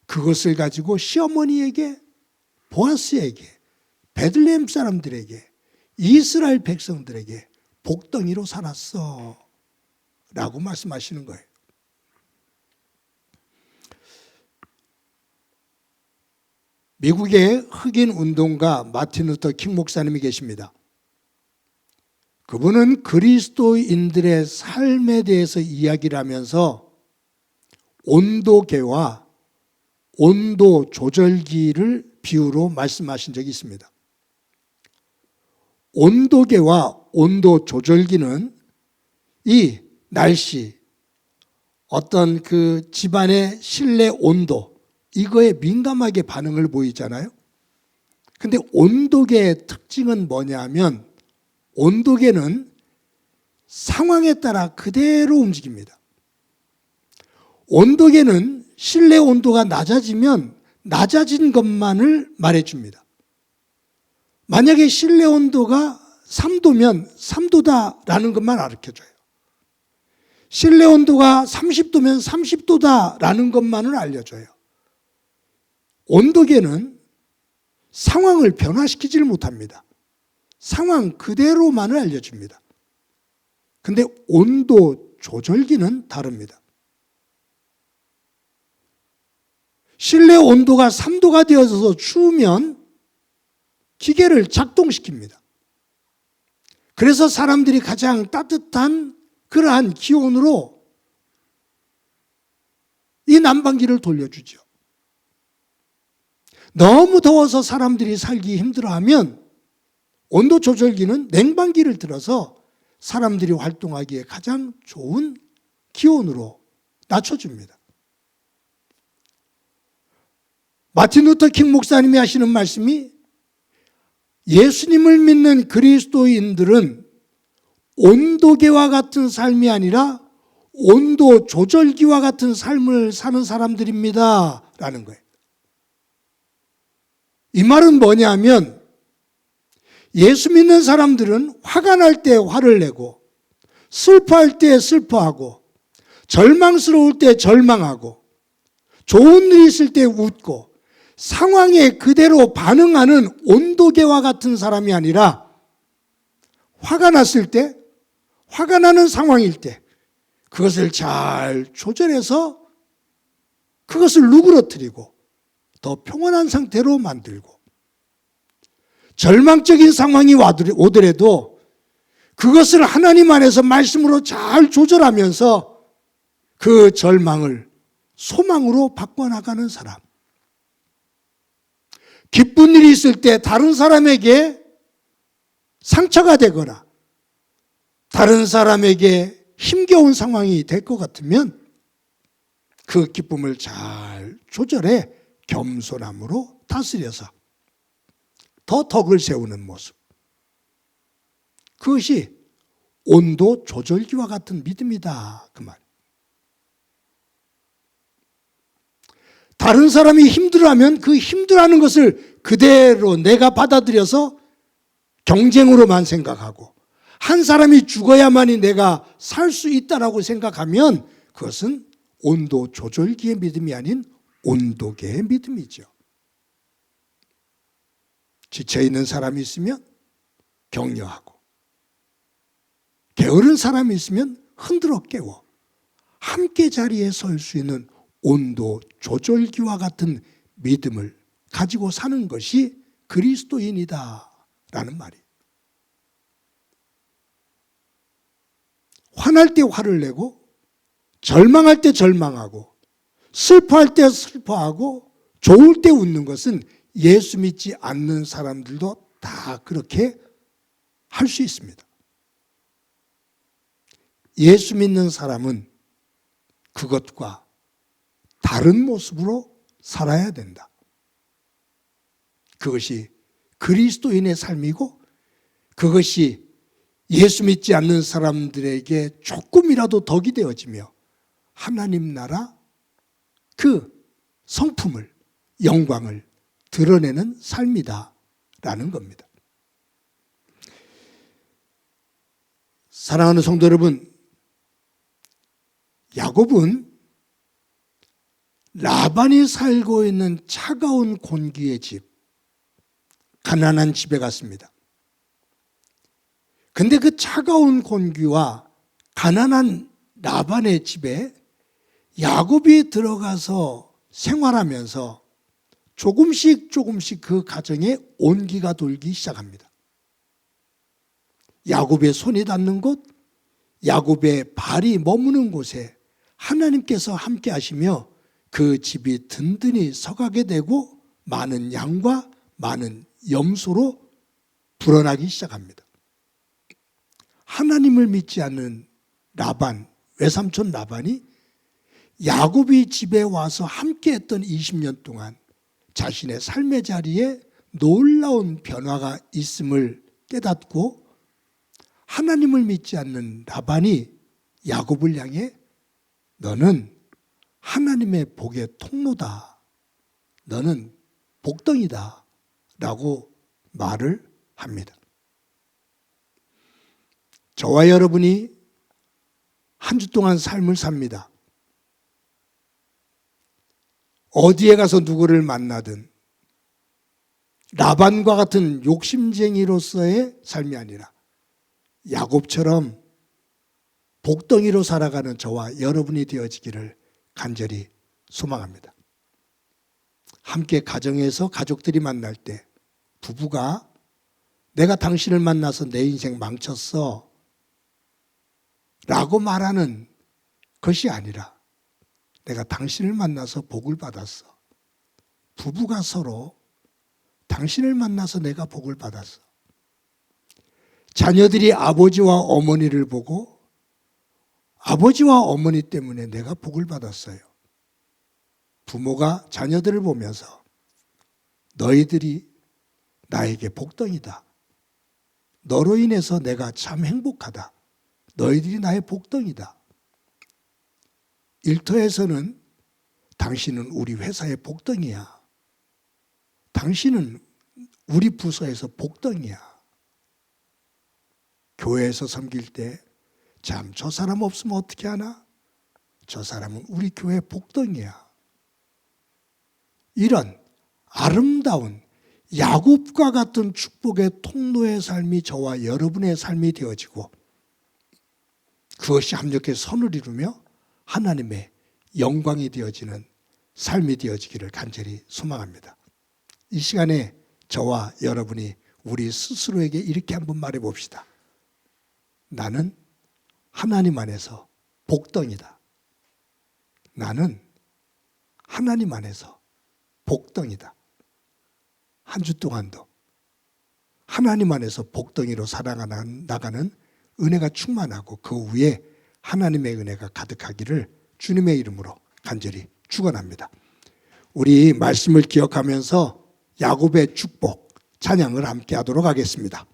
그것을 가지고 시어머니에게 보아스에게 베들레헴 사람들에게 이스라엘 백성들에게 복덩이로 살았어 라고 말씀하시는 거예요. 미국의 흑인 운동가 마틴 루터 킹 목사님이 계십니다. 그분은 그리스도인들의 삶에 대해서 이야기를 하면서 온도계와 온도 조절기를 비유로 말씀하신 적이 있습니다. 온도계와 온도 조절기는 이 날씨, 어떤 그 집안의 실내 온도, 이거에 민감하게 반응을 보이잖아요. 근데 온도계의 특징은 뭐냐면 온도계는 상황에 따라 그대로 움직입니다. 온도계는 실내 온도가 낮아지면 낮아진 것만을 말해줍니다. 만약에 실내 온도가 3도면 3도다라는 것만 가르쳐줘요. 실내 온도가 30도면 30도다라는 것만을 알려줘요. 온도계는 상황을 변화시키지를 못합니다. 상황 그대로만을 알려줍니다. 근데 온도 조절기는 다릅니다. 실내 온도가 3도가 되어서 추우면 기계를 작동시킵니다. 그래서 사람들이 가장 따뜻한 그러한 기온으로 이 난방기를 돌려주죠. 너무 더워서 사람들이 살기 힘들어하면 온도 조절기는 냉방기를 들어서 사람들이 활동하기에 가장 좋은 기온으로 낮춰줍니다. 마틴 루터 킹 목사님이 하시는 말씀이 예수님을 믿는 그리스도인들은 온도계와 같은 삶이 아니라 온도 조절기와 같은 삶을 사는 사람들입니다 라는 거예요. 이 말은 뭐냐면 예수 믿는 사람들은 화가 날 때 화를 내고 슬퍼할 때 슬퍼하고 절망스러울 때 절망하고 좋은 일이 있을 때 웃고 상황에 그대로 반응하는 온도계와 같은 사람이 아니라 화가 났을 때, 화가 나는 상황일 때 그것을 잘 조절해서 그것을 누그러뜨리고 더 평온한 상태로 만들고 절망적인 상황이 오더라도 그것을 하나님 안에서 말씀으로 잘 조절하면서 그 절망을 소망으로 바꿔나가는 사람. 기쁜 일이 있을 때 다른 사람에게 상처가 되거나 다른 사람에게 힘겨운 상황이 될 것 같으면 그 기쁨을 잘 조절해 겸손함으로 다스려서 더 덕을 세우는 모습. 그것이 온도 조절기와 같은 믿음이다. 그 말. 다른 사람이 힘들어하면 그 힘들어하는 것을 그대로 내가 받아들여서 경쟁으로만 생각하고, 한 사람이 죽어야만이 내가 살 수 있다라고 생각하면 그것은 온도 조절기의 믿음이 아닌 온도계의 믿음이죠. 지쳐있는 사람이 있으면 격려하고, 게으른 사람이 있으면 흔들어 깨워 함께 자리에 설 수 있는 온도 조절기와 같은 믿음을 가지고 사는 것이 그리스도인이다라는 말이에요. 화날 때 화를 내고, 절망할 때 절망하고, 슬퍼할 때 슬퍼하고, 좋을 때 웃는 것은 예수 믿지 않는 사람들도 다 그렇게 할 수 있습니다. 예수 믿는 사람은 그것과 다른 모습으로 살아야 된다. 그것이 그리스도인의 삶이고, 그것이 예수 믿지 않는 사람들에게 조금이라도 덕이 되어지며 하나님 나라 그 성품을, 영광을 드러내는 삶이다라는 겁니다. 사랑하는 성도 여러분, 야곱은 라반이 살고 있는 차가운 곤기의 집, 가난한 집에 갔습니다. 근데 그 차가운 곤기와 가난한 라반의 집에 야곱이 들어가서 생활하면서 조금씩 그 가정에 온기가 돌기 시작합니다. 야곱의 손이 닿는 곳, 야곱의 발이 머무는 곳에 하나님께서 함께 하시며 그 집이 든든히 서가게 되고 많은 양과 많은 염소로 불어나기 시작합니다. 하나님을 믿지 않는 라반, 외삼촌 라반이 야곱이 집에 와서 함께했던 20년 동안 자신의 삶의 자리에 놀라운 변화가 있음을 깨닫고, 하나님을 믿지 않는 라반이 야곱을 향해 너는 하나님의 복의 통로다, 너는 복덩이다 라고 말을 합니다. 저와 여러분이 한 주 동안 삶을 삽니다. 어디에 가서 누구를 만나든 라반과 같은 욕심쟁이로서의 삶이 아니라 야곱처럼 복덩이로 살아가는 저와 여러분이 되어지기를 간절히 소망합니다. 함께 가정에서 가족들이 만날 때 부부가 내가 당신을 만나서 내 인생 망쳤어 라고 말하는 것이 아니라 내가 당신을 만나서 복을 받았어. 부부가 서로 당신을 만나서 내가 복을 받았어. 자녀들이 아버지와 어머니를 보고 아버지와 어머니 때문에 내가 복을 받았어요. 부모가 자녀들을 보면서 너희들이 나에게 복덩이다. 너로 인해서 내가 참 행복하다. 너희들이 나의 복덩이다. 일터에서는 당신은 우리 회사의 복덩이야. 당신은 우리 부서에서 복덩이야. 교회에서 섬길 때 참 저 사람 없으면 어떻게 하나? 저 사람은 우리 교회 복덩이야. 이런 아름다운 야곱과 같은 축복의 통로의 삶이 저와 여러분의 삶이 되어지고, 그것이 합력해 선을 이루며 하나님의 영광이 되어지는 삶이 되어지기를 간절히 소망합니다. 이 시간에 저와 여러분이 우리 스스로에게 이렇게 한번 말해 봅시다. 나는 하나님 안에서 복덩이다. 나는 하나님 안에서 복덩이다. 한 주 동안도 하나님 안에서 복덩이로 살아나가는 은혜가 충만하고 그 위에 하나님의 은혜가 가득하기를 주님의 이름으로 간절히 축원합니다. 우리 말씀을 기억하면서 야곱의 축복 찬양을 함께 하도록 하겠습니다.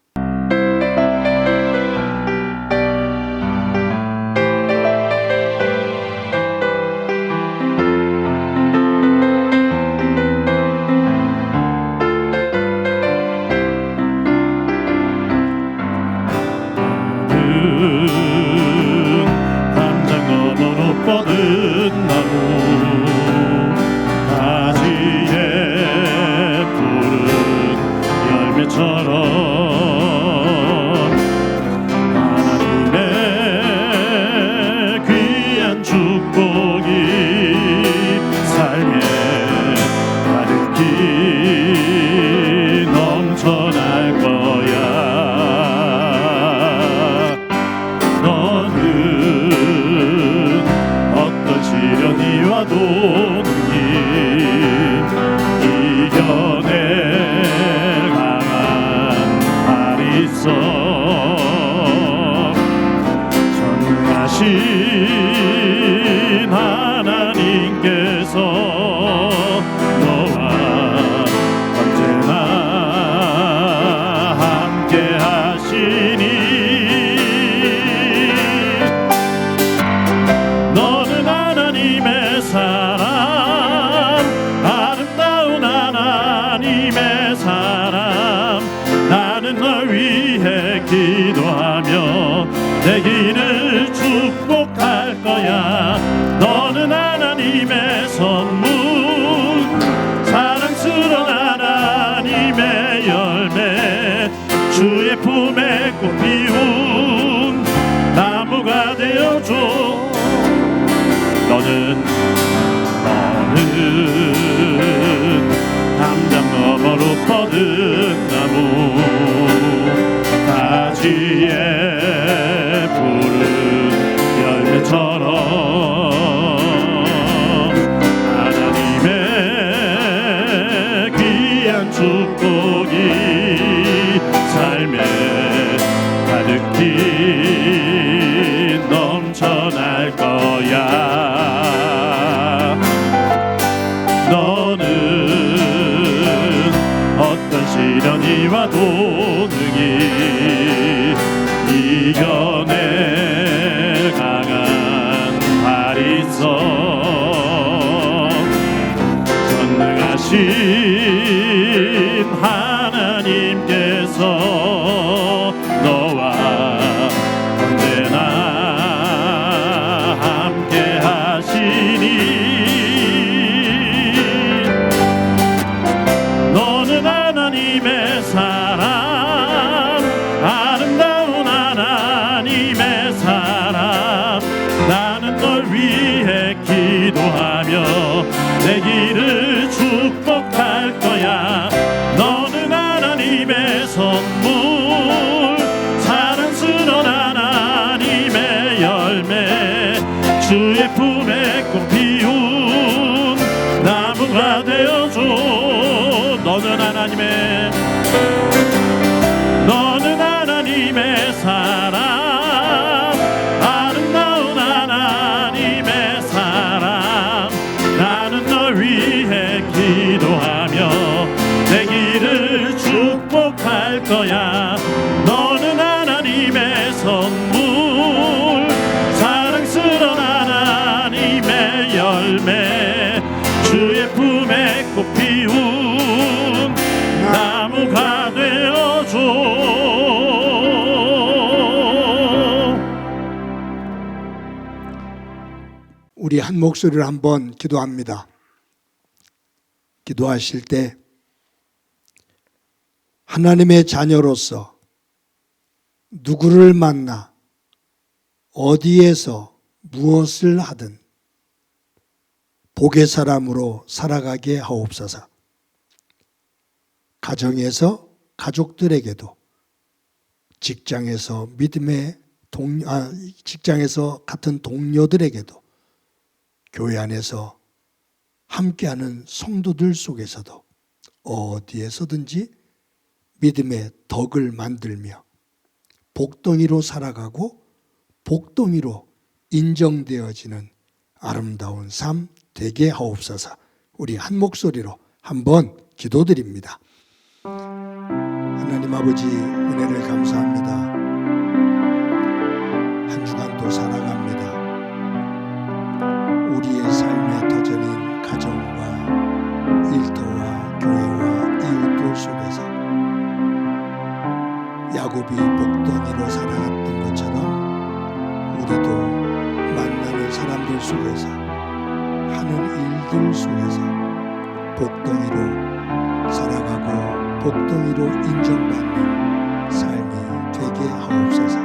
와도 능히 이겨낼 강한 팔이 있어 전능하신 하나님께서 너와 언제나 함께 하시니 너는 하나님의 사람 아름다운 하나님의 사람 나는 널 위해 기도하며 내 길을 축복할 거야 너는 하나님의 선물 사랑스러운 하나님의 열매 주의 품에 꽃 피운 나무가 되어줘 너는 담장 너머로 뻗은 나무 가지에 푸른 열매처럼 하나님의 귀한 축복이 삶에 가득히 넘쳐날 거야 너는 어떤 시련이 와도 능히 이겨낼 강한 팔이 있어 전능하신 하나님께서 너와 언제나 함께 하시니 너는 하나님의 사람 아름다운 하나님의 사람 나는 널 위해 기도하며 내 길을 축복할 거야 너는 하나님의 선물 사랑스러운 하나님의 열매 주의 품에 꽃 피운 나무가 되어줘 너는 하나님의 사람 아름다운 하나님의 사람 나는 널 위해 기도하며 내 길을 축복할 거야 너는 하나님의 선물 사랑스러운 하나님의 열매 주의 품에 꽃 피운 나무가 되어줘 우리 한 목소리를 한번 기도합니다. 기도하실 때 하나님의 자녀로서 누구를 만나 어디에서 무엇을 하든 복의 사람으로 살아가게 하옵소서. 가정에서 가족들에게도 직장에서 직장에서 같은 동료들에게도 교회 안에서 함께하는 성도들 속에서도 어디에서든지 믿음의 덕을 만들며 복덩이로 살아가고 복덩이로 인정되어지는 아름다운 삶 되게 하옵소서. 우리 한 목소리로 한번 기도드립니다. 하나님 아버지 은혜를 감사합니다. 한 주간도 살아갑니다. 우리의 삶의 터전인 가정과 일터와 교회와 이웃들 속에서 야곱이 복덩이로 살아갔던 것처럼 우리도 만나는 사람들 속에서 하는 일들 속에서 복덩이로 살아가고 복덩이로 인정받는 삶이 되게 하옵소서.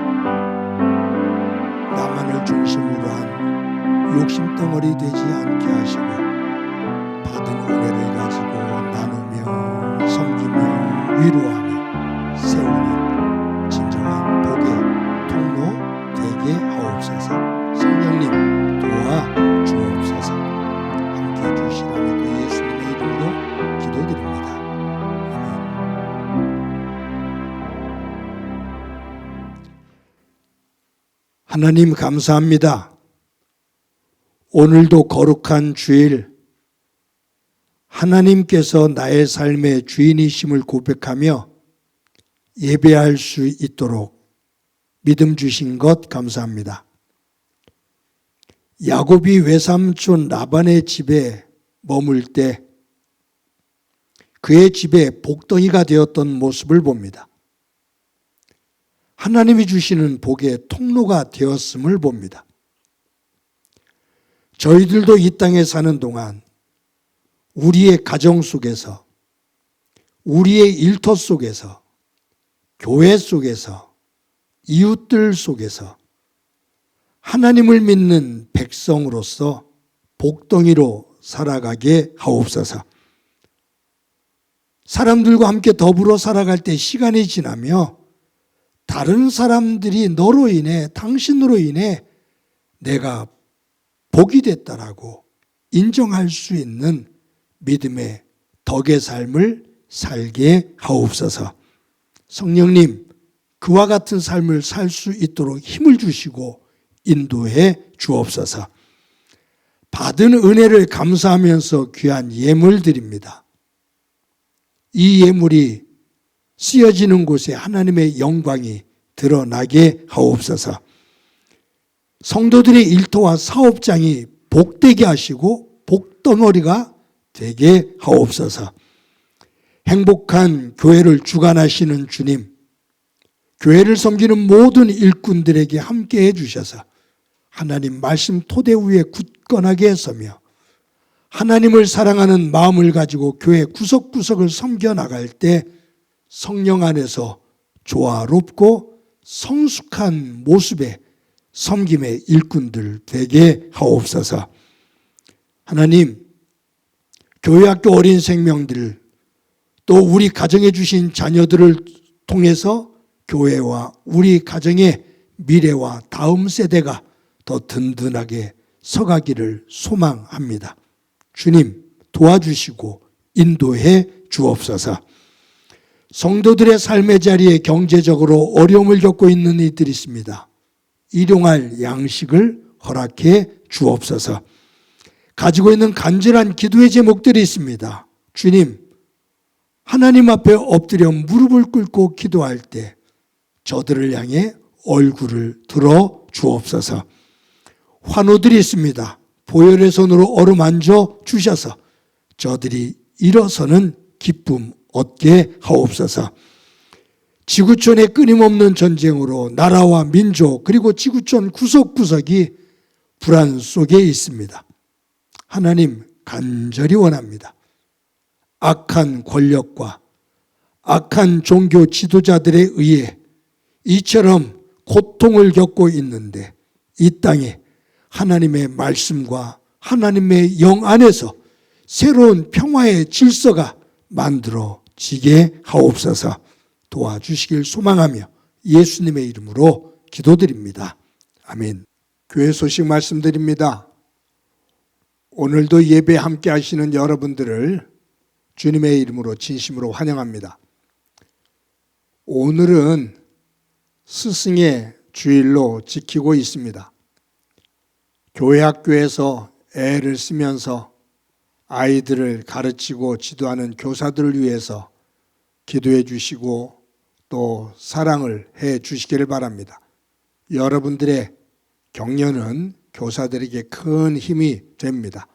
나만을 중심으로 한 욕심덩어리 되지 않게 하시고 받은 은혜를 가지고 나누며 섬기며 위로하며 세우는 진정한 복의 통로 되게 하옵소서. 성령님 도와 주옵소서. 하나님 감사합니다. 오늘도 거룩한 주일, 하나님께서 나의 삶의 주인이심을 고백하며 예배할 수 있도록 믿음 주신 것 감사합니다. 야곱이 외삼촌 라반의 집에 머물 때 그의 집에 복덩이가 되었던 모습을 봅니다. 하나님이 주시는 복의 통로가 되었음을 봅니다. 저희들도 이 땅에 사는 동안 우리의 가정 속에서, 우리의 일터 속에서, 교회 속에서, 이웃들 속에서 하나님을 믿는 백성으로서 복덩이로 살아가게 하옵소서. 사람들과 함께 더불어 살아갈 때 시간이 지나며 다른 사람들이 너로 인해, 당신으로 인해 내가 복이 됐다라고 인정할 수 있는 믿음의 덕의 삶을 살게 하옵소서. 성령님, 그와 같은 삶을 살 수 있도록 힘을 주시고 인도해 주옵소서. 받은 은혜를 감사하면서 귀한 예물 드립니다. 이 예물이 쓰여지는 곳에 하나님의 영광이 드러나게 하옵소서. 성도들의 일터와 사업장이 복되게 하시고 복덩어리가 되게 하옵소서. 행복한 교회를 주관하시는 주님, 교회를 섬기는 모든 일꾼들에게 함께해 주셔서 하나님 말씀 토대 위에 굳건하게 서며 하나님을 사랑하는 마음을 가지고 교회 구석구석을 섬겨 나갈 때 성령 안에서 조화롭고 성숙한 모습의 섬김의 일꾼들 되게 하옵소서. 하나님, 교회학교 어린 생명들, 또 우리 가정에 주신 자녀들을 통해서 교회와 우리 가정의 미래와 다음 세대가 더 든든하게 서가기를 소망합니다. 주님, 도와주시고 인도해 주옵소서. 성도들의 삶의 자리에 경제적으로 어려움을 겪고 있는 이들이 있습니다. 일용할 양식을 허락해 주옵소서. 가지고 있는 간절한 기도의 제목들이 있습니다. 주님, 하나님 앞에 엎드려 무릎을 꿇고 기도할 때 저들을 향해 얼굴을 들어 주옵소서. 환우들이 있습니다. 보혈의 손으로 어루만져 주셔서 저들이 일어서는 기쁨 얻게 하옵소서. 지구촌의 끊임없는 전쟁으로 나라와 민족 그리고 지구촌 구석구석이 불안 속에 있습니다. 하나님, 간절히 원합니다. 악한 권력과 악한 종교 지도자들에 의해 이처럼 고통을 겪고 있는데 이 땅에 하나님의 말씀과 하나님의 영 안에서 새로운 평화의 질서가 만들어지게 하옵소서. 도와주시길 소망하며 예수님의 이름으로 기도드립니다. 아멘. 교회 소식 말씀드립니다. 오늘도 예배 함께 하시는 여러분들을 주님의 이름으로 진심으로 환영합니다. 오늘은 스승의 주일로 지키고 있습니다. 교회 학교에서 애를 쓰면서 아이들을 가르치고 지도하는 교사들을 위해서 기도해 주시고 또 사랑을 해 주시기를 바랍니다. 여러분들의 격려는 교사들에게 큰 힘이 됩니다.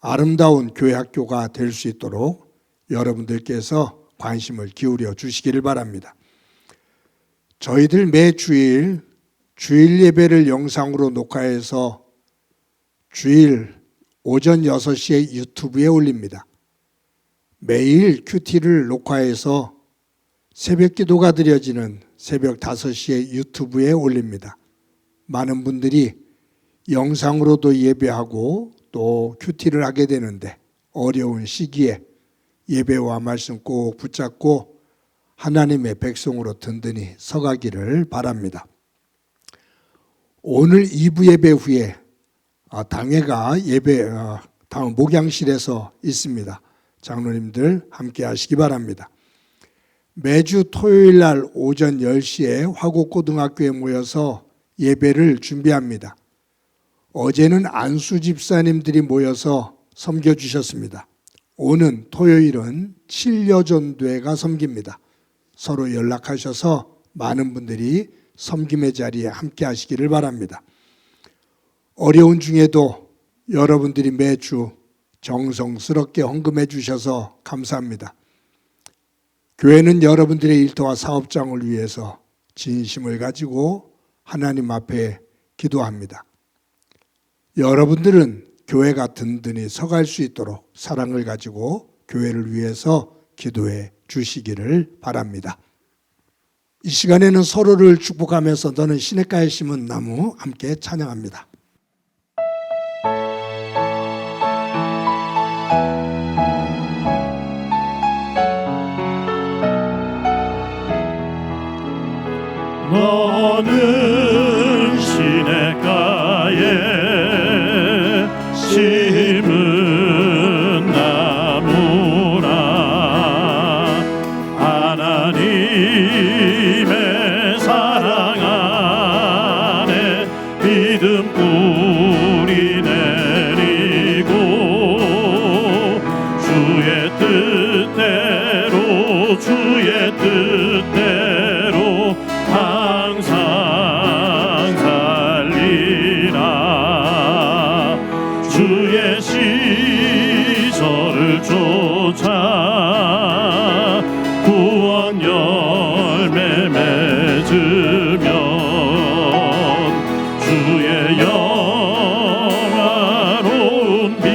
아름다운 교회 학교가 될 수 있도록 여러분들께서 관심을 기울여 주시기를 바랍니다. 저희들 매 주일 예배를 영상으로 녹화해서 주일 오전 6시에 유튜브에 올립니다. 매일 큐티를 녹화해서 새벽 기도가 드려지는 새벽 5시에 유튜브에 올립니다. 많은 분들이 영상으로도 예배하고 또 큐티를 하게 되는데 어려운 시기에 예배와 말씀 꼭 붙잡고 하나님의 백성으로 든든히 서가기를 바랍니다. 오늘 2부 예배 후에 당회가 다음 목양실에서 있습니다. 장로님들 함께 하시기 바랍니다. 매주 토요일 날 오전 10시에 화곡고등학교에 모여서 예배를 준비합니다. 어제는 안수 집사님들이 모여서 섬겨주셨습니다. 오는 토요일은 칠려전도회가 섬깁니다. 서로 연락하셔서 많은 분들이 섬김의 자리에 함께 하시기를 바랍니다. 어려운 중에도 여러분들이 매주 정성스럽게 헌금해 주셔서 감사합니다. 교회는 여러분들의 일터와 사업장을 위해서 진심을 가지고 하나님 앞에 기도합니다. 여러분들은 교회가 든든히 서갈 수 있도록 사랑을 가지고 교회를 위해서 기도해 주시기를 바랍니다. 이 시간에는 서로를 축복하면서 너는 시냇가에 심은 나무 함께 찬양합니다. 너는 시냇가에 심은 나무라 하나님의 사랑 안에 믿음 뿌리 내리고 주의 뜻대로 항상 살리라. 주의 시절을 쫓아 구원 열매 맺으면 주의 영화로운 빛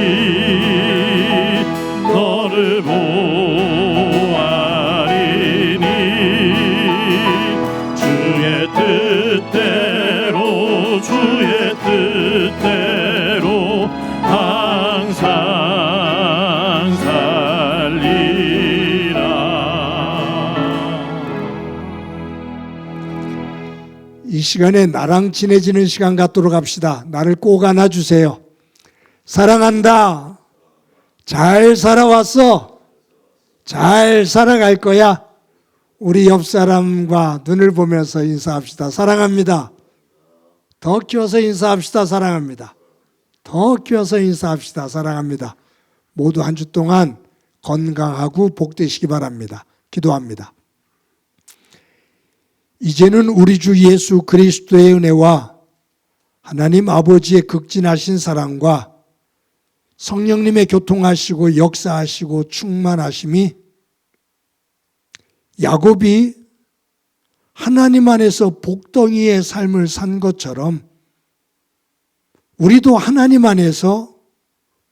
너를 보아리니 주의 뜻대로 항상 살리라. 이 시간에 나랑 친해지는 시간 갖도록 합시다. 나를 꼭 안아주세요. 사랑한다. 잘 살아왔어. 잘 살아갈 거야. 우리 옆 사람과 눈을 보면서 인사합시다. 사랑합니다. 더 키워서 인사합시다. 사랑합니다. 더 키워서 인사합시다. 사랑합니다. 모두 한 주 동안 건강하고 복되시기 바랍니다. 기도합니다. 이제는 우리 주 예수 그리스도의 은혜와 하나님 아버지의 극진하신 사랑과 성령님의 교통하시고 역사하시고 충만하심이 야곱이 하나님 안에서 복덩이의 삶을 산 것처럼 우리도 하나님 안에서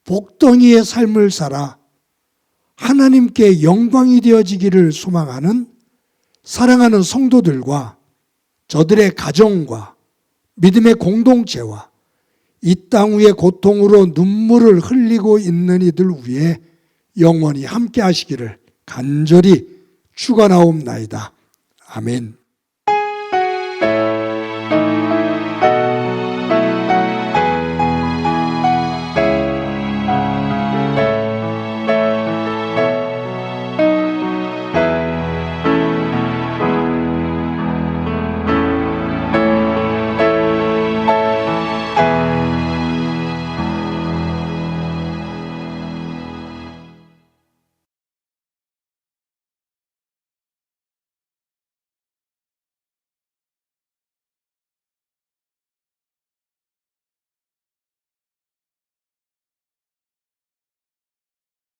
복덩이의 삶을 살아 하나님께 영광이 되어지기를 소망하는 사랑하는 성도들과 저들의 가정과 믿음의 공동체와 이 땅 위의 고통으로 눈물을 흘리고 있는 이들 위에 영원히 함께 하시기를 간절히 축원하옵나이다. 아멘.